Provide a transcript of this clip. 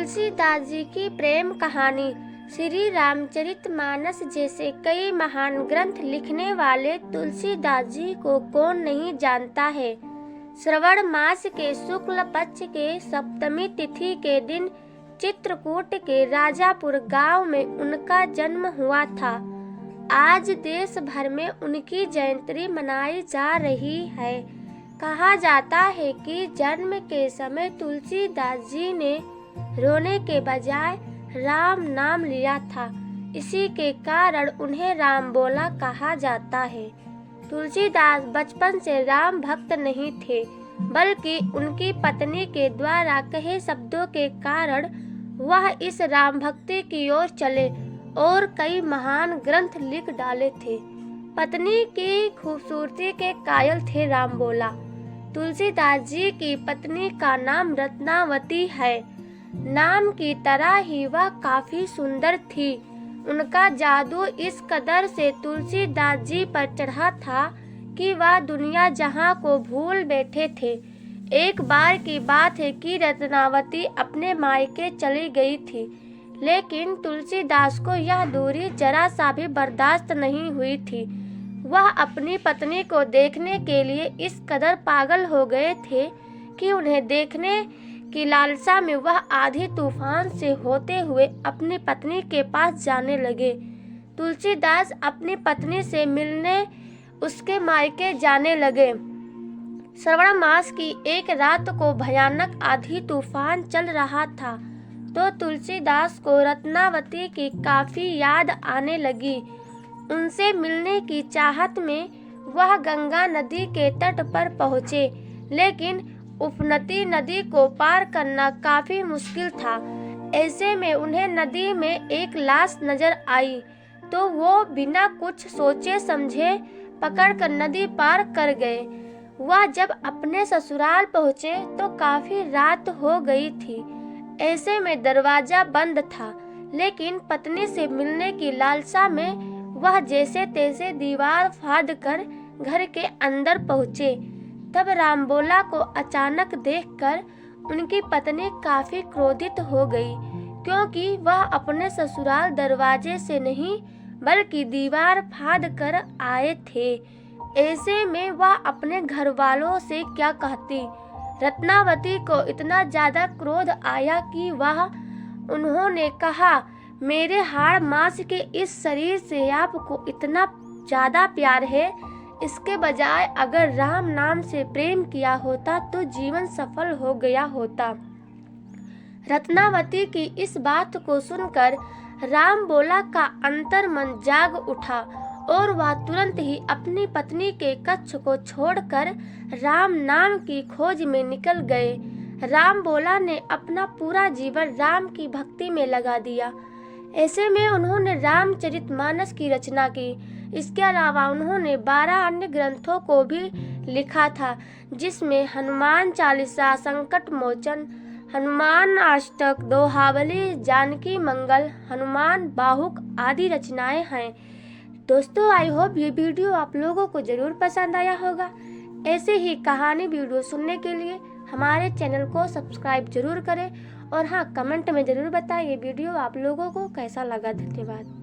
तुलसीदास जी की प्रेम कहानी। श्री रामचरितमानस जैसे कई महान ग्रंथ लिखने वाले तुलसीदास जी को कौन नहीं जानता है। श्रवण मास के शुक्ल पक्ष के सप्तमी तिथि के दिन चित्रकूट के राजापुर गांव में उनका जन्म हुआ था। आज देश भर में उनकी जयंती मनाई जा रही है। कहा जाता है कि जन्म के समय तुलसीदास जी ने रोने के बजाय राम नाम लिया था। इसी के कारण उन्हें राम बोला कहा जाता है। तुलसीदास बचपन से राम भक्त नहीं थे, बल्कि उनकी पत्नी के द्वारा कहे शब्दों के कारण वह इस राम भक्ति की ओर चले और कई महान ग्रंथ लिख डाले थे। पत्नी की खूबसूरती के कायल थे राम बोला। तुलसीदास जी की पत्नी का नाम रत्नावती है। नाम की तरह ही वह काफी सुंदर थी। उनका जादू इस कदर से तुलसीदास जी पर चढ़ा था कि वह दुनिया जहां को भूल बैठे थे। एक बार की बात है कि रत्नावती अपने मायके चली गई थी, लेकिन तुलसीदास को यह दूरी जरा सा भी बर्दाश्त नहीं हुई थी। वह अपनी पत्नी को देखने के लिए इस कदर पागल हो गए थे कि उन्हें देखने की लालसा में वह आधी तूफान से होते हुए अपनी पत्नी के पास जाने लगे। तुलसीदास अपनी पत्नी से मिलने उसके मायके जाने लगे। श्रवण मास की एक रात को भयानक आधी तूफान चल रहा था, तो तुलसीदास को रत्नावती की काफी याद आने लगी। उनसे मिलने की चाहत में वह गंगा नदी के तट पर पहुँचे, लेकिन उपनती नदी को पार करना काफी मुश्किल था। ऐसे में उन्हें नदी में एक लाश नजर आई, तो वो बिना कुछ सोचे समझे पकड़कर नदी पार कर गए। वह जब अपने ससुराल पहुँचे तो काफी रात हो गई थी। ऐसे में दरवाजा बंद था, लेकिन पत्नी से मिलने की लालसा में वह जैसे तैसे दीवार फाड़ कर घर के अंदर पहुँचे। तब रामबोला को अचानक देखकर उनकी पत्नी काफी क्रोधित हो गई, क्योंकि वह अपने ससुराल दरवाजे से नहीं बल्कि दीवार फाड़ कर आए थे। ऐसे में वह अपने घर वालों से क्या कहती। रत्नावती को इतना ज्यादा क्रोध आया कि उन्होंने कहा, मेरे हाड़ मांस के इस शरीर से आपको इतना ज्यादा प्यार है, इसके बजाय अगर राम नाम से प्रेम किया होता तो जीवन सफल हो गया होता। रत्नावती की इस बात को सुनकर रामबोला का अंतर्मन जाग उठा और वह तुरंत ही अपनी पत्नी के कक्ष को छोड़कर राम नाम की खोज में निकल गए। रामबोला ने अपना पूरा जीवन राम की भक्ति में लगा दिया। ऐसे में उन्होंने रामचरितमानस की रचना की। इसके अलावा उन्होंने 12 अन्य ग्रंथों को भी लिखा था, जिसमें हनुमान चालीसा, संकट मोचन, हनुमान अष्टक, दोहावली, जानकी मंगल, हनुमान बाहुक आदि रचनाएं हैं। दोस्तों, आई होप ये वीडियो आप लोगों को जरूर पसंद आया होगा। ऐसे ही कहानी वीडियो सुनने के लिए हमारे चैनल को सब्सक्राइब जरूर करें और हाँ, कमेंट में जरूर बताएं ये वीडियो आप लोगों को कैसा लगा। धन्यवाद।